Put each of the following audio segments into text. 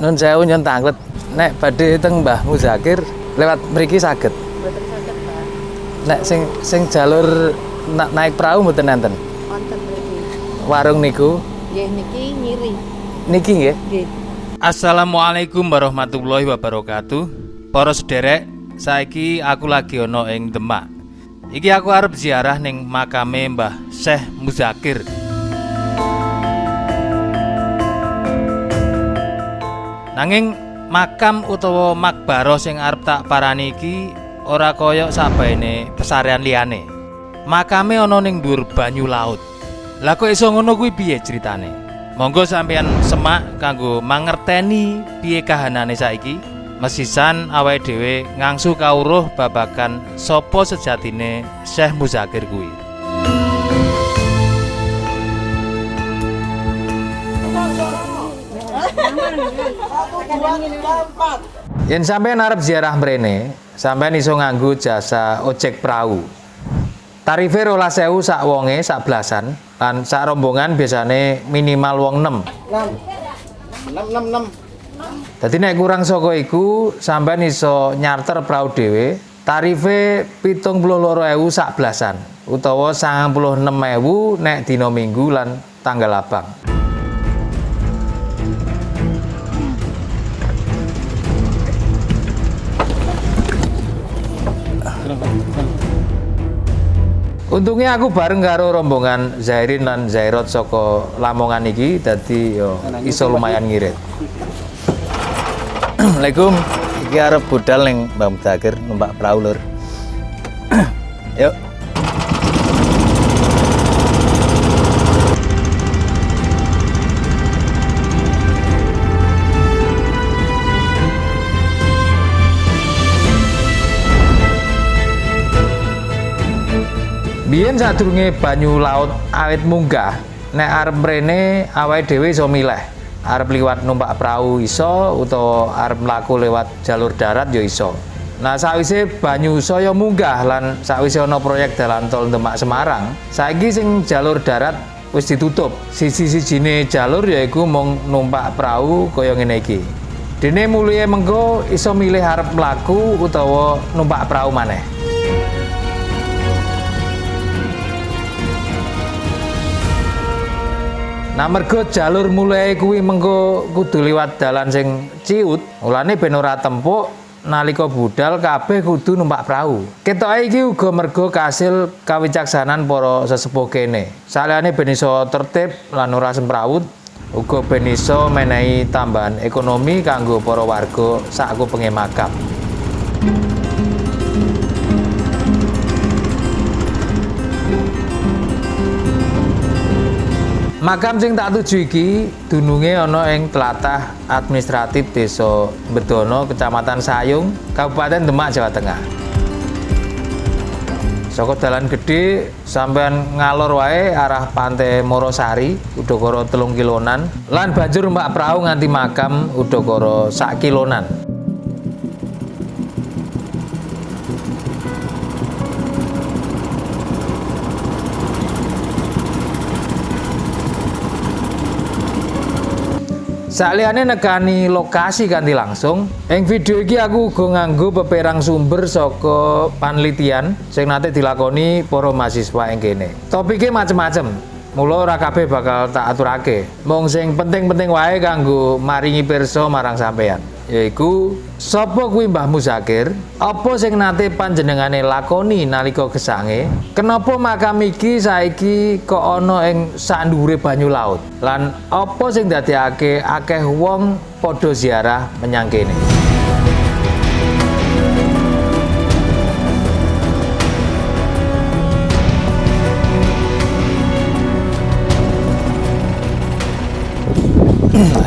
Nun sewu nyon tanglet. Nek badhe teng Mbah Muzakir lewat mriki saged. Mboten saged, Pak. Nek sing jalur naik perahu mboten enten. Wonten mriki. Warung niku Nggih niki nyiri. niki nggih. Nggih. Assalamualaikum warahmatullahi wabarakatuh. Para sederek, saiki aku lagi ana ing Demak. Iki aku arep ziarah ning makame Mbah Syekh Muzakir. Nanging makam utawa makbaro sing arep tak parani iki ora kaya sabaene pesarean liyane. Makame ana ning dhuwur banyu laut. Lah kok iso ngono kuwi piye critane? Monggo sampeyan semak kanggo mangerteni piye kahanane saiki. Mesisan awake dhewe ngangsu kawruh babagan sapa sejatine Syekh Muzakir kuwi. Yen sampeyan arep ziarah mrene, sampeyan iso nganggo jasa ojek perahu. Tarife 12.000 sak wonge sak blasan, lan sak rombongan biasane minimal wong 6. 6. Dadi nek kurang saka iku, sampeyan iso nyarter perahu dhewe. Tarife 72.000 sak blasan, utawa 96.000 nek dina Minggu lan tanggal abang. Untungnya aku bareng karo rombongan Zairin lan Zairot saka Lamongan iki, dadi yo iso lumayan ngirit. Assalamualaikum, iki arep budal ning Mbah Muzakir numpak perahu lur. Yuk. Biyen sadurunge banyu laut awit munggah, nek arep mrene awake dhewe iso milih. Arep liwat numpak perahu iso utawa arep mlaku lewat jalur darat ya iso. Nah, sawise banyu saya munggah lan sawise ana proyek dalan tol Demak Semarang, saiki sing jalur darat wis ditutup. Siji-sijine jalur yaiku mung numpak perahu kaya ngene iki. Dene mulih mengko iso milih arep mlaku utawa numpak perahu maneh. Nah, mergo jalur mulai kuwi mengko kudu liwat dalan sing ciut, mulane ben ora tempuk nalika budal kabeh kudu numpak perahu. Ketoke iki uga mergo kasil kawicaksanan para sesepuh kene. Saliyane ben iso tertib lan ora semrawut, uga ben iso menehi tambahan ekonomi kanggo para warga sakupenge makam. Makam sing tak tuju iki dununge ana ing tlatah administratif Desa Bedono, Kecamatan Sayung, Kabupaten Demak, Jawa Tengah. Saka dalan gedhe sampean ngalor wae arah Pantai Morosari, udakara 3 kilonan, lan banjur numpak perahu nganti makam udakara 1 kilonan. Saliyane nekani lokasi kanthi langsung, ing video iki aku uga nganggo peperang sumber saka panelitian sing nate dilakoni para mahasiswa ing kene. Topike macem-macem, mula ora kabeh bakal tak aturake. Mung sing penting-penting wae kanggo maringi pirsa marang sampeyan. Yaiku sapa kuwi Mbah Muzakir, apa sing nate panjenengane lakoni nalika gesange, kenapa makam iki saiki kok ana ing sandhuwure banyu laut, lan apa sing ndadekake akeh wong padha ziarah menyang kene.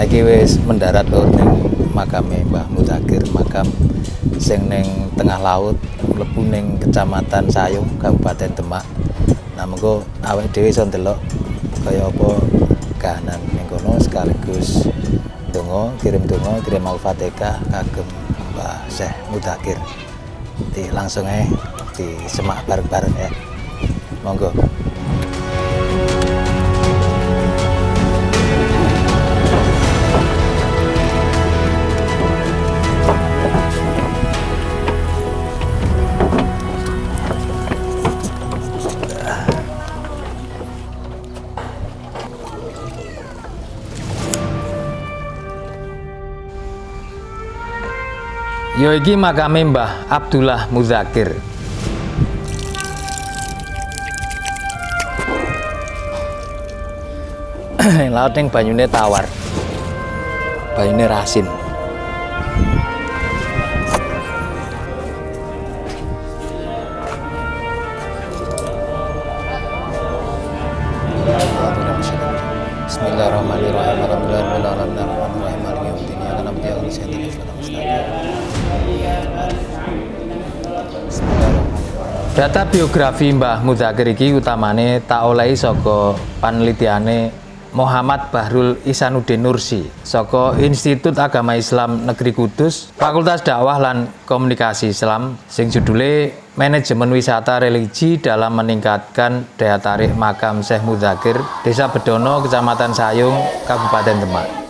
Iki wis mendarat lur ning makame Mbah Muzakir, makam sing ning tengah laut, mlebu ning Kecamatan Sayung, Kabupaten Demak. Nah, mengko awake dhewe iso ndelok kaya apa kahanan ning kono sekaligus kirim Al-Fatihah kagem Mbah Syekh Muzakir. Di langsung ae disemak bareng-bareng ya. Monggo. Ya iki makame Mbah Abdullah Muzakir. Laut yang banyune tawar. Banyune rasin. Bismillahirrahmanirrahim. Data biografi Mbah Muzakir iki utamane tak olehi saka panelitiane Muhammad Bahrul Ihsanuddin Nursi saka Institut Agama Islam Negeri Kudus, Fakultas Dakwah lan Komunikasi Islam sing judule Manajemen Wisata Religi dalam Meningkatkan Daya Tarik Makam Syekh Muzakir, Desa Bedono, Kecamatan Sayung, Kabupaten Demak.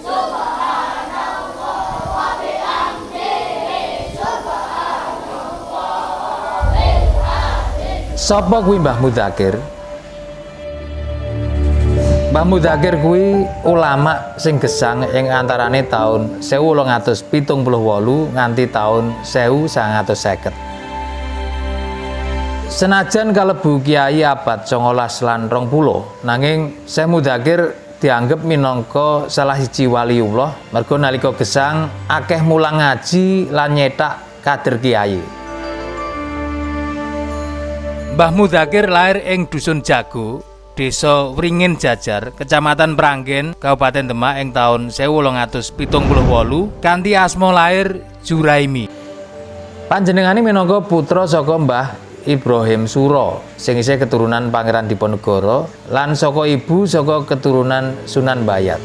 Sapa kuwi Mbah Muzakir? Mbah Muzakir kuwi ulama sing gesang ing antarane taun 1878 nganti taun 1950. Senajan kalebu kiai abad 19 lan 20, nanging Syekh Muzakir dianggep minangka salah siji waliullah merga nalika gesang akeh mulang ngaji lan nyetak kader kiai. Mbah Muzakir lair ing Dusun Jago, Desa Wringin Jajar, Kecamatan Pranggen, Kabupaten Demak ing taun 1878 kanthi asma lair Juraimi. Panjenengane minangka putra saka Mbah Ibrahim Suro sing isih keturunan Pangeran Diponegoro lan saka ibu saka keturunan Sunan Bayat.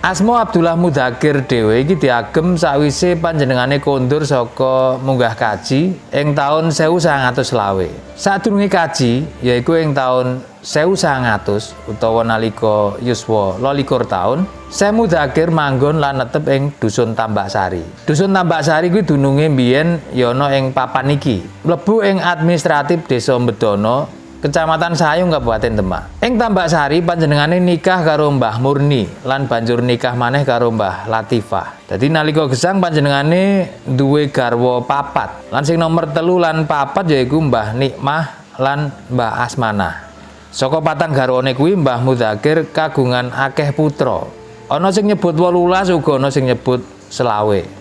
Asma Abdullah Muzakir dhewe iki diagem sawise panjenengane kondur saka munggah kaji ing taun 1920. Sadurunge kaji yaiku ing taun 1900 utawa nalika yuswa 22 taun, Syekh Muzakir manggon lan netep ing Dusun Tambak Sari. Dusun Tambak Sari kuwi dununge mbiyen ya ana ing papan iki, mlebu ing administratif Desa Bedono, Kecamatan Sayung, Kabupaten Demak. Ing Tambak Sari panjenengane nikah karo Mbah Murni lan banjur nikah maneh karo Mbah Latifah. Dadi nalika gesang panjenengane duwe garwa papat. Lan sing nomor 3 lan 4 yaiku Mbah Nikmah lan Mbah Asmanah. Saka patang garwane kuwi Mbah Muzakir kagungan akeh putra. Ana sing nyebut 18 uga ana sing nyebut 20.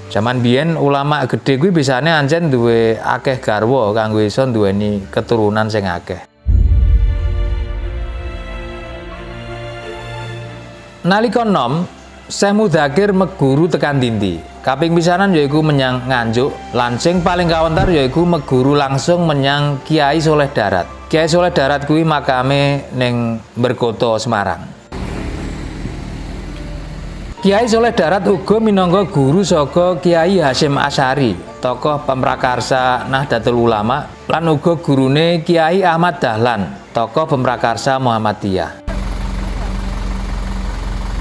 Jaman biyen ulama gedhe kuwi bisane ancen duwe akeh garwa kanggo iso nduweni keturunan sing akeh. Nalika enom, Syekh Muzakir meguru tekan Dindi. Kaping pisanan yaiku menyang Nganjuk, lan sing paling kawentar yaiku meguru langsung menyang Kiai Soleh Darat. Kiai Soleh Darat kuwi makame ning Berkoto, Semarang. Kiai Soleh Darat uga minangka guru saka Kiai Hasyim Asy'ari, tokoh pemrakarsa Nahdlatul Ulama, lan uga gurune Kiai Ahmad Dahlan, tokoh pemrakarsa Muhammadiyah.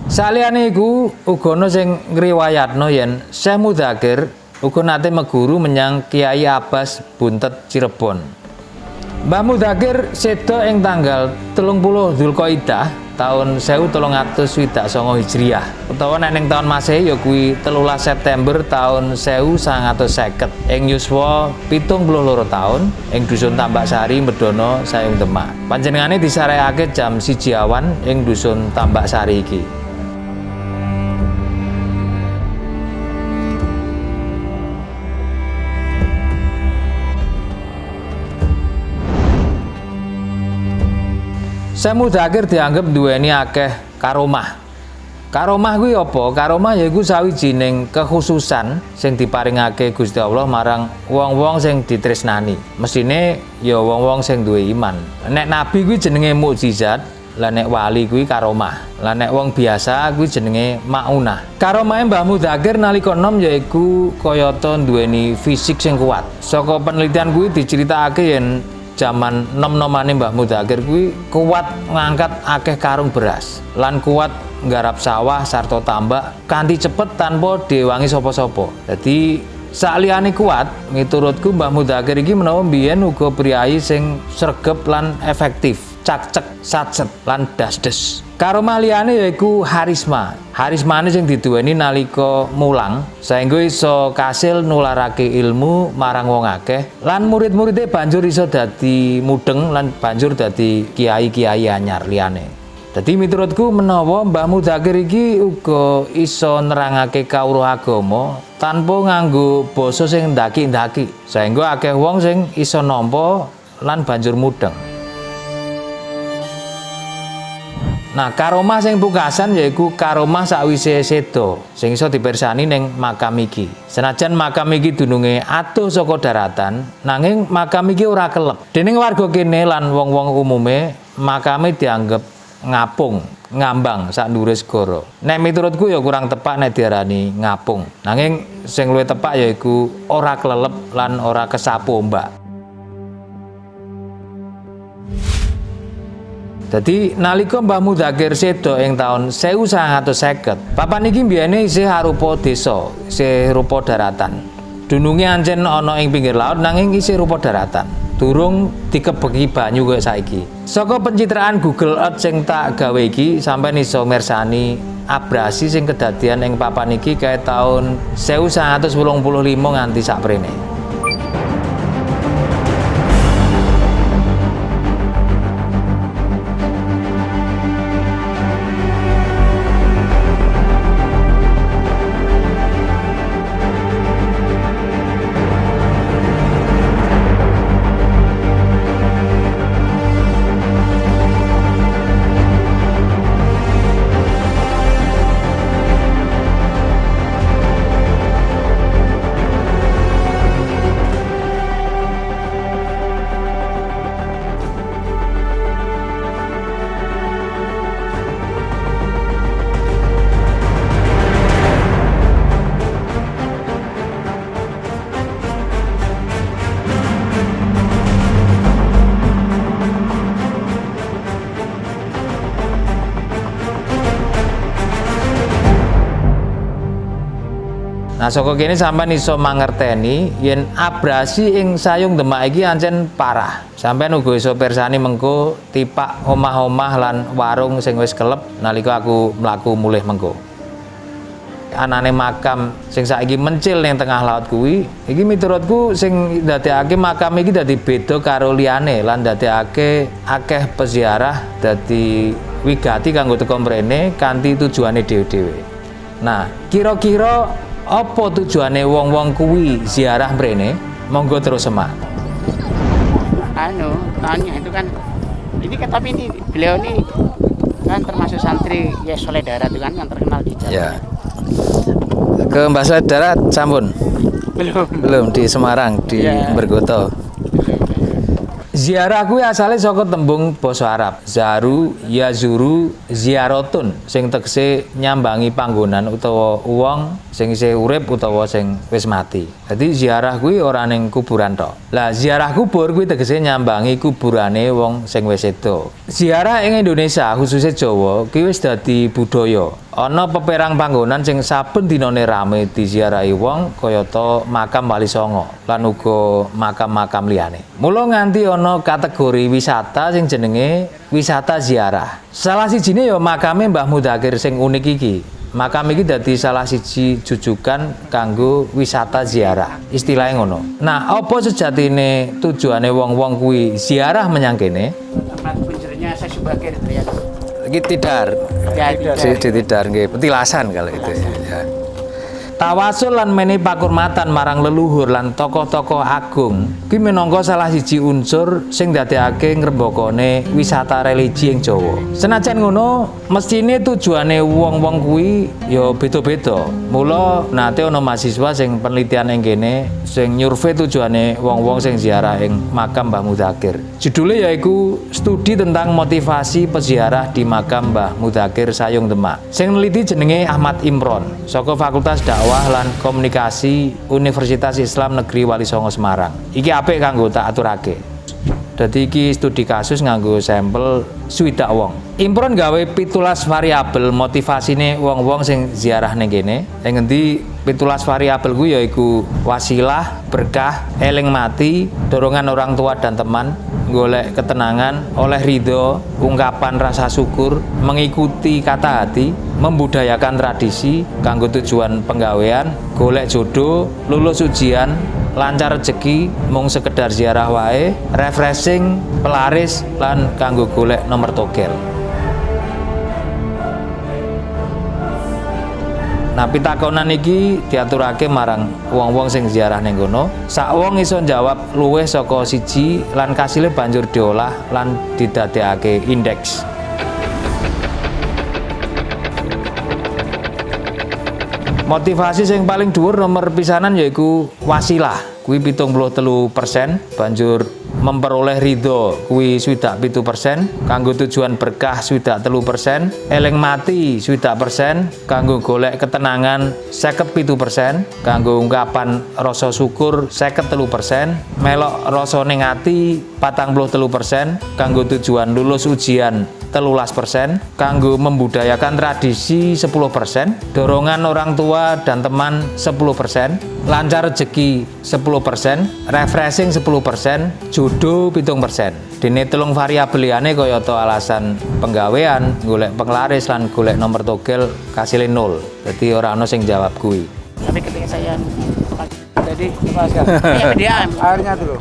Saliyane iku uga ana sing ngriwayatno yen Syekh Muzakir uga nate meguru menyang Kiai Abbas Buntet Cirebon. Mbah Muzakir seda ing tanggal 30 Dzulqa'dah tahun 1329 Hijriah, utawa nek ning taun Masehi ya kuwi 13 September tahun 1950 ing yuswa 72 taun ing Dusun Tambak Sari, Bedono, Sayung, Demak. Panjenengane disarekake jam 1 awan ing Dusun Tambak Sari iki. Syekh Muzakir dianggep duweni akeh karomah. Karomah kuwi apa? Karomah yaiku sawijining kekhususan sing diparingake Gusti Allah marang wong-wong sing ditresnani. Mesine ya wong-wong sing duwe iman. Nek nabi kuwi jenenge mukjizat, lah nek wali kuwi karomah. Lah nek wong biasa kuwi jenenge maunah. Karomahe Mbah Muzakir nalika enom yaiku kayata duweni fisik sing kuat. Saka penelitian kuwi diceritakake yen jaman nom-nomane Mbah Muzakir kuwi kuat ngangkat akeh karung beras lan kuat nggarap sawah sarta tambak kanthi cepet tanpa diwangi sapa-sapa. Dadi saliyane kuat, miturutku Mbah Muzakir iki menawa mbiyen uga priyayi sing sregep lan efektif. cak-cek, satset lan das-des. Karomah liyane yaiku harisma. Harismane sing diduweni nalika mulang saengga iso kasil nularake ilmu marang wong akeh lan murid-muride banjur iso dadi mudeng lan banjur dadi kiai-kiai anyar liyane. Dadi miturutku menawa Mbah Mudakir iki uga iso nerangake kawruh agama tanpa nganggo basa sing ndaki-ndaki saengga akeh wong sing iso nampa lan banjur mudeng. Nah, karomah sing pungkasan yaiku karomah sakwise seda sing iso dipirsani ning makam iki. Senajan makam iki dununge adoh saka daratan, nanging makam iki ora kelep. Dening warga kene lan wong-wong umume, makame dianggep ngapung, ngambang sak ndhuwure segara. Nek miturutku ya kurang tepak nek diarani ngapung. Nanging sing luwih tepak yaiku ora klelep lan ora kesapu ombak. Jadi nalika Mbah Mudakir seda ing taun 1950, papan iki mbiyene isih arupa desa, isih rupa daratan. Dununge ancen ana ing pinggir laut nanging isih rupa daratan. Durung dikebeki banyu kaya saiki. Saka pencitraan Google Earth sing tak gawe iki sampeyan iso mirsani abrasi sing kedadian ing papan iki kae taun 1985 nganti saprene. Nah, saka kene sampean iso mangerteni yen abrasi ing Sayung Demak iki ancen parah. Sampeyan uga iso pirsani mengko tipak omah-omah lan warung sing wis kelep nalika aku mlaku mulih mengko. Anane makam sing saiki mencil ning tengah laut kuwi, iki miturutku sing ndadekake makam iki dadi beda karo liyane lan ndadekake akeh peziarah dadi wigati kanggo teka mrene kanthi tujuane dhewe-dhewe. Nah, kira-kira apa tujuane wong-wong kuwi ziarah mrene? Monggo terus semak. Tanya itu kan tapi ini beliau ini kan termasuk santri Yes Soleh Darat itu kan yang terkenal di Jawa. Ya. Ke Mbah Soleh Darat sampun? Belum di Semarang di Bergoto. Ziarah kuwi asale saka tembung basa Arab, zaru, yazuru, ziaratun, sing tegese nyambangi panggonan utawa wong sing isih urip utawa sing wis mati. Dadi ziarah kuwi ora ning kuburan tok. Lah ziarah kubur kuwi tegese nyambangi kuburane wong sing wis seda. Ziarah ing Indonesia khususnya Jawa kuwi wis dadi budaya. Ana peperang panggonan sing saben dinane rame diziarahi wong kayata makam Wali Songo lan uga makam-makam liyane. Mula nganti ana kategori wisata sing jenenge wisata ziarah. Salah sijine ya makame Mbah Mudakir sing unik iki. Makam iki dadi salah siji jujukan kanggo wisata ziarah. Istilahnya ngono. Nah, apa sejatine tujuane wong-wong kuwi ziarah menyang kene? Tempat kunjurnya saya Subakir itu ya. Iki tidar. Ya, Tidar nggih, petilasan kalau itu ya. Tawasul lan menehi pakurmatan marang leluhur lan tokoh-tokoh agung kuwi minangka salah siji unsur sing ndadekake ngrembakane wisata religi ing Jawa. Senajan ngono, mestine tujuane wong-wong kuwi ya beda-beda. Mula nate ana mahasiswa sing penelitian ing kene sing nyurvei tujuane wong-wong sing ziarah ing makam Mbah Mudakir. Judule yaiku Studi tentang Motivasi Peziarah di Makam Mbah Mudakir Sayung Demak. Sing neliti jenenge Ahmad Imron saka Fakultas Dakwah lan Komunikasi Universitas Islam Negeri Wali Songo Semarang. Iki apik kanggo tak aturake. Dadi iki studi kasus nganggo sampel swidak wong. Imron gawe 17 variabel motivasine wong-wong sing ziarah ning kene. Ing ngendi 17 variabel kuwi yaiku wasilah, berkah, eling mati, dorongan orang tua dan teman, golek ketenangan, oleh ridho, ungkapan rasa syukur, mengikuti kata hati, membudayakan tradisi kanggo tujuan penggawean, golek jodoh, lulus ujian, lancar rezeki, mung sekedar ziarah wae, refreshing, pelaris lan kanggo golek nomor togel. Nah, pitakonan iki diaturake marang wong-wong sing ziarah ning kono. Sak wong iso njawab luwih saka siji lan kasile banjur diolah lan didadekake indeks. Motivasi sing paling dhuwur nomor pisanan yaiku wasilah. Kuwi 73%, banjur memperoleh ridho kuwi 27%, kanggo tujuan berkah 23%, eling mati 20%, kanggo golek ketenangan 57%, kanggo ungkapan rasa syukur 53%, melok rasa ning ati 43%, kanggo tujuan lulus ujian 13%, kanggo membudayakan tradisi 10%, dorongan orang tua dan teman 10%, lancar rezeki 10%, refreshing 10%, jodoh 7%. Dene telung variabel liyane kayata alasan penggawean, golek penglaris lan golek nomor togel kasile 0. Dadi ora ana sing jawab kuwi. Tapi ketika saya jadi diam Airnya dulu.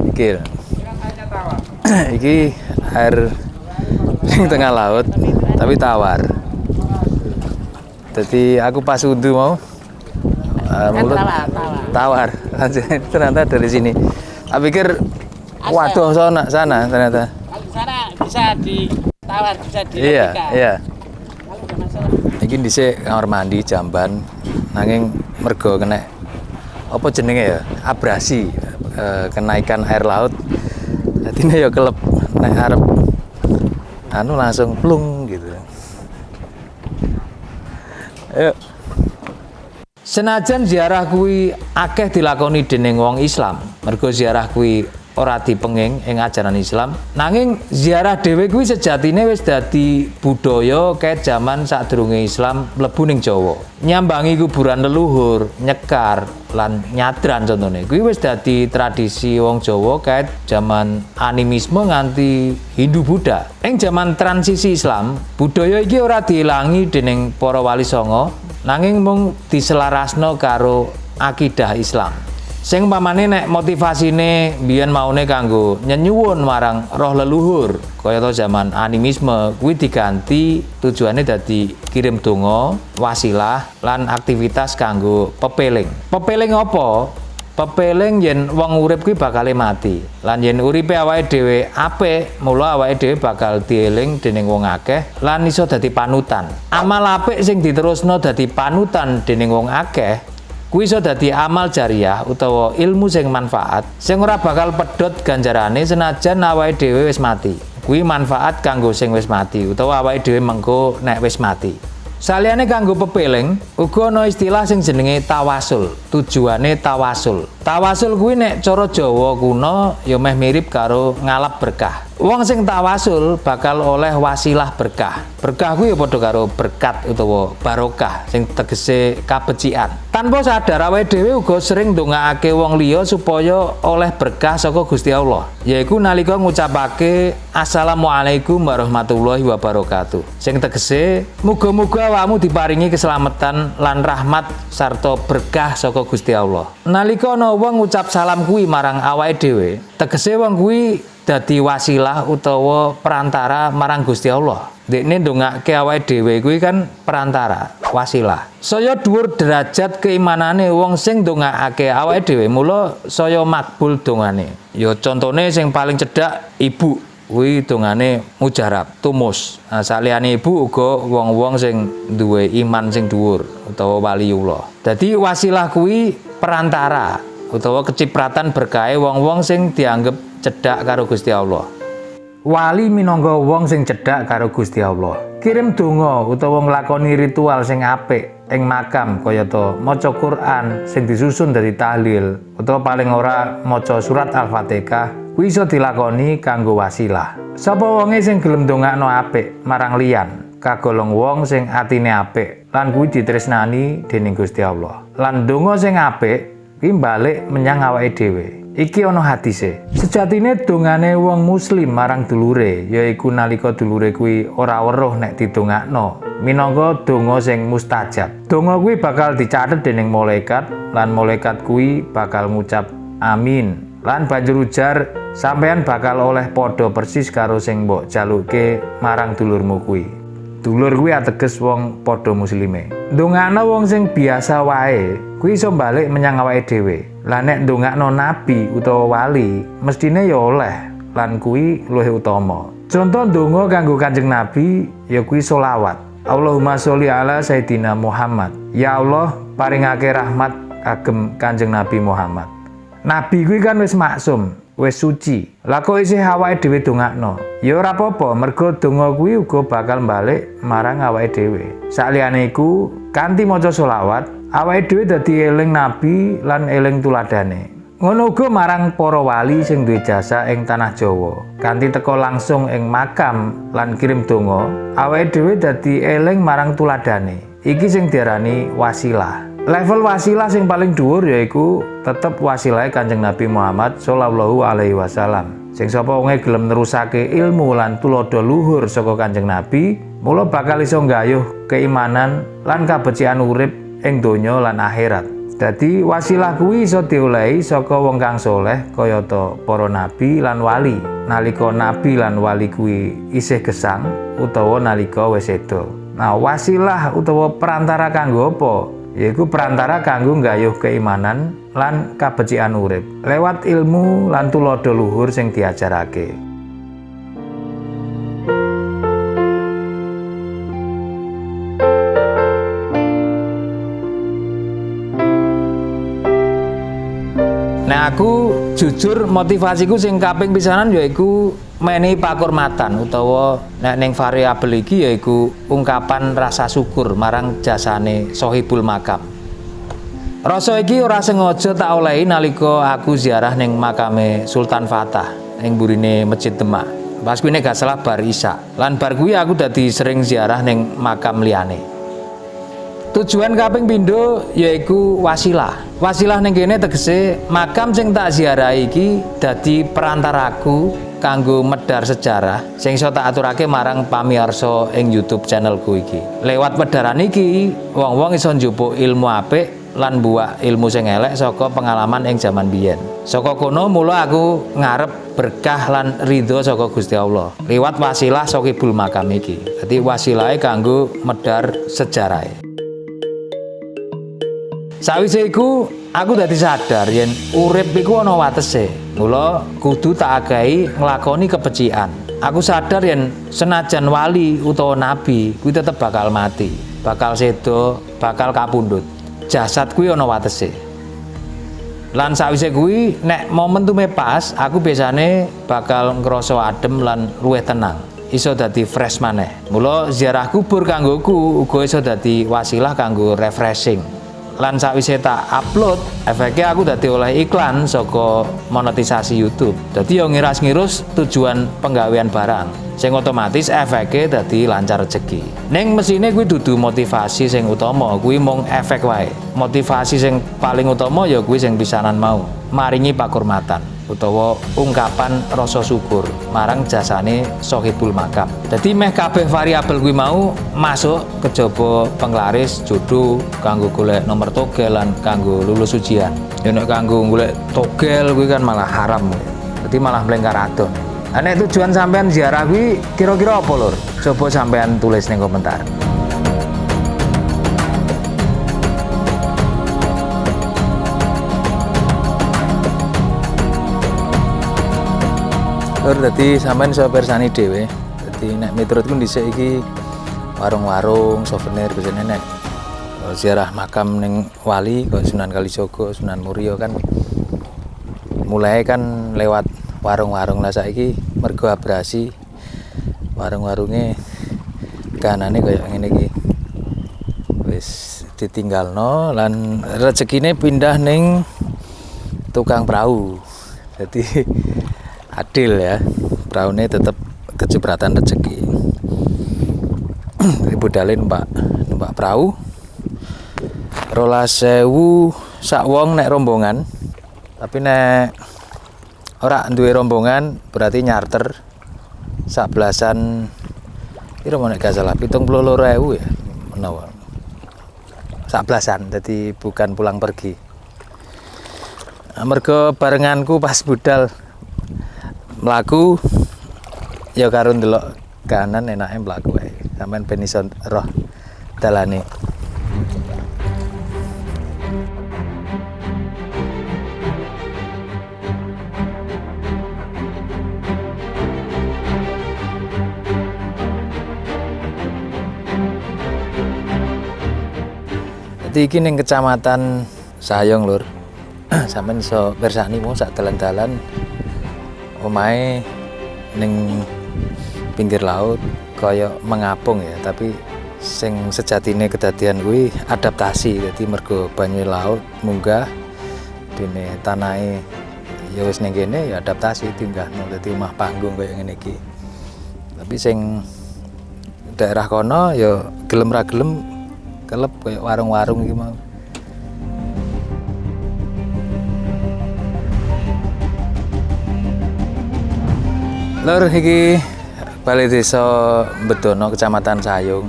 Iki. Iki air sing tengah laut tapi tawar. Jadi aku pas wudhu mau mulut tawar. Ternyata dari sini. Aku pikir waduh sana ternyata. sana bisa ditawar, bisa Iya, direplika. iya. Kalau ada masalah Iki dhisik kamar mandi jamban nanging mergo kena apa jenenge ya? Abrasi, kenaikan air laut. Dadine ya kelep nek arep anu langsung plung gitu. Ayo. Senajan ziarah kuwi akeh dilakoni dening wong Islam, mergo ziarah kuwi ora dipenging ing ajaran Islam, nanging ziarah dhewe kuwi sejatine wis dadi budaya kae jaman sadurunge Islam mlebu ning Jawa. Nyambangi kuburan leluhur, nyekar lan nyadran contone. Kuwi wis dadi tradisi wong Jawa kae jaman animisme nganti Hindu Buddha. Ing jaman transisi Islam, budaya iki ora diilangi dening para wali songo, nanging mung diselarasno karo akidah Islam. Sing umpamane nek motivasine biyen maune kanggo nyenyuwun marang roh leluhur kaya to zaman animisme, kuwi diganti tujuane dadi kirim donga, wasilah lan aktivitas kanggo pepeling. Pepeling apa? Pepeling yen wong urip kuwi bakal mati. Lan yen uripe awake dhewe apik, mula awake dhewe bakal dieling dening wong akeh lan iso dadi panutan. Amal apik sing diterusno dadi panutan dening wong akeh kuwi iso dadi amal jariah utawa ilmu sing manfaat sing ora bakal pedhot ganjarane senajan awake dhewe wis mati. Kuwi manfaat kanggo sing wis mati utawa awake dhewe mengko nek wis mati. Saliyane kanggo pepeling, uga ana istilah sing jenenge tawasul. Tujuane tawasul. Tawasul kuwi nek cara Jawa kuno ya meh mirip karo ngalap berkah. Wong sing tawasul bakal oleh wasilah berkah. Berkah kuwi ya padha karo berkat utawa barokah sing tegese kabecikan. Tanpa sadar awake dhewe uga sering ndongaake wong liya supaya oleh berkah saka Gusti Allah. Yaiku nalika ngucapake Assalamualaikum warahmatullahi wabarakatuh. Sing tegese muga-muga awakmu diparingi keselamatan lan rahmat sarta berkah saka Gusti Allah. Nalika ana wong ngucap salam kuwi marang awake dhewe, tegese wong kuwi dadi wasilah utawa perantara marang Gusti Allah. Dekne ndongake awake dhewe kuwi kan perantara, wasilah. Saya dhuwur derajat keimanane wong sing ndongakake awake dhewe, mula saya makbul dongane. Ya contone sing paling cedhak ibu, kuwi dongane mujarab, tumus. Nah, saliyane ibu uga wong-wong sing duwe iman sing dhuwur utawa waliullah. Dadi wasilah kuwi perantara utawa kecipratan berkahe wong-wong sing dianggep cedhak karo Gusti Allah. Wali minangka wong sing cedhak karo Gusti Allah. Kirim donga utawa nglakoni ritual sing apik ing makam kayata maca Quran sing disusun dari tahlil utawa paling ora maca surat Al-Fatihah, kuwi iso dilakoni kanggo wasilah. Sapa wonge sing gelem ndongakno apik marang liyan, kagolong wong sing atine apik lan kuwi ditresnani dening Gusti Allah. Lan donga sing apik kuwi balik menyang awake dhewe. Iki ana hadise. Sejatine dongane wong muslim marang dulure yaiku nalika dulure kuwi ora weruh nek didongakno minangka donga sing mustajab. Donga kuwi bakal dicatet dening malaikat lan malaikat kuwi bakal ngucap amin. Lan banjur ujar sampeyan bakal oleh padha persis karo sing mbok jaluke marang dulurmu kuwi. Dulur kuwi ateges wong padha muslime. Ndongakno wong sing biasa wae kuwi iso balik menyang awake dhewe. Lah nek ndongakno nabi utawa wali mestine ya oleh lan kuwi luwih utama. Contoh ndonga kanggo Kanjeng Nabi ya kuwi selawat. Allahumma sholli ala Sayyidina Muhammad. Ya Allah, paringake rahmat kagem Kanjeng Nabi Muhammad. Nabi kuwi kan wis maksum, wis suci. Lah kok isih awake dhewe dongakno? Ya ora apa-apa, mergo donga kuwi uga bakal balik marang awake dhewe. Saliyane iku, kanthi maca selawat, awake dhewe dadi eling Nabi lan eling tuladane. Ngono uga marang para wali sing duwe jasa ing tanah Jawa. Kanthi teka langsung ing makam lan kirim donga, awake dhewe dadi eling marang tuladane. Iki sing diarani wasilah. Level wasilah sing paling dhuwur yaiku tetep wasilahe Kanjeng Nabi Muhammad sallallahu alaihi wasallam. Sing sapa wonge gelem nerusake ilmu lan tulodo luhur saka Kanjeng Nabi, mula bakal iso nggayuh keimanan lan kabecikan urip ing donya lan akhirat. Dadi wasilah kuwi iso diolehi saka wong kang saleh kayata para nabi lan wali. Nalika nabi lan wali kuwi isih gesang utawa nalika wis seda. Nah, wasilah utawa perantara kanggo apa? Yaiku perantara kanggo nggayuh keimanan lan kabecikan urip lewat ilmu lan tulodo luhur sing diajarake. Nah, aku jujur motivasiku sing kaping pisanan yaiku menehi pakurmatan utawa nek ning variabel iki yaiku ungkapan rasa syukur marang jasane Sohibul Makam. Rasa iki ora sengaja tak olehi nalika aku ziarah ning makame Sultan Fatah ning burine Masjid Demak. Pas kuwi nek gak salah bar Isya. Lan bar kuwi aku dadi sering ziarah ning makam liyane. Tujuan kaping pindho yaiku wasilah. Wasilah ning kene tegese makam sing tak ziarahi iki dadi perantaraku kanggo medhar sejarah sing iso tak aturake marang pamirsa ing YouTube channelku iki. Lewat medharan iki, wong-wong iso njupuk ilmu apik lan buak ilmu sing elek saka pengalaman ing jaman biyen. Saka kono mula aku ngarep berkah lan ridho saka Gusti Allah liwat wasilah Sohibul Makam iki. Dadi wasilahe kanggo medhar sejarahe. Sawise iku aku dadi sadar yen urip iku ana watese. Mula kudu tak agahi nglakoni kebecikan. Aku sadar yen senajan wali utawa nabi kuwi tetep bakal mati, bakal seda, bakal kapundhut. Jasad kuwi ana watese. Lan sawise kuwi nek momentume pas, aku biasane bakal ngrasa adem lan luwih tenang. Iso dadi fresh maneh. Mula ziarah kubur kanggoku uga iso dadi wasilah kanggo refreshing. Lan sakwise tak upload, efeknya aku dadi oleh iklan saka monetisasi YouTube. Dadi yo ngiras-ngirus tujuan penggawean barang. Sing otomatis efeknya dadi lancar rezeki. Ning mesine kuwi dudu motivasi sing utama, kuwi mung efek wae. Motivasi sing paling utama ya kuwi sing pisanan mau, maringi pakurmatan utawa ungkapan rasa syukur marang jasane Sohibul Makam. Dadi meh kabeh variabel kuwi mau masuk kejaba penglaris jodoh kanggo golek nomor togel lan kanggo lulus ujian. Ya nek kanggo golek togel kuwi kan malah haram. Dadi malah mlengkar adon. Lah nek tujuan sampean ziarah kuwi kira-kira apa, Lur? Coba sampean tulis ning komentar. Dadi sampean iso persani dhewe. Dadi nek miturutku dhisik iki warung-warung souvenir biasane nek ziarah makam ning wali kaya Sunan Kalijaga, Sunan Muria kan mulai kan lewat warung-warung. Lah saiki mergo abrasi warung-warunge kanane kaya ngene iki. Wis ditinggalno lan rezekine pindah ning tukang perahu. Jadi adil ya, praune tetap kecipratan rezeki. Budale numpak perahu 12.000 sak wong nek rombongan. Tapi nek ora duwe rombongan berarti nyarter sak belasan piro nek gak salah 72.000 ya menawa sak belasan jadi bukan pulang pergi. Mergo barenganku pas budal mlaku ya karo ndelok kanan enake mlaku wae sampean ben iso roh dalane. Jadi iki ning Kecamatan Sayong Lur. Sampeyan iso bersani mau sak dalan-dalan omahe ning pinggir laut kaya mengapung ya, tapi sing sejatine kedadian kuwi adaptasi. Jadi mergo banyu laut munggah dene tanahe ya wis ning kene ya adaptasi tinggahno dadi omah panggung kaya ngene iki. Tapi sing daerah kono ya gelem ra gelem kelep kayak warung-warung iki mau. Lur iki Balai Desa Bedono Kecamatan Sayung.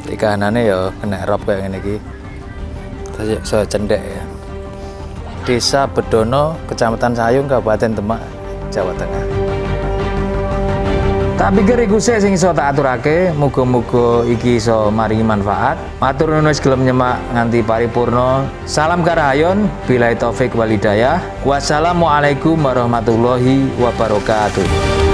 Di kanane ya kena rop kayak ngene iki. Terus iso cendhek ya. Desa Bedono Kecamatan Sayung Kabupaten Demak Jawa Tengah. Tak pikir iku sing iso tak aturake, muga-muga iki iso maringi manfaat. Matur nuwun wis gelem nyemak nganti paripurna. Salam karahayon, billahi taufik wal hidayah. Wassalamualaikum warahmatullahi wabarakatuh.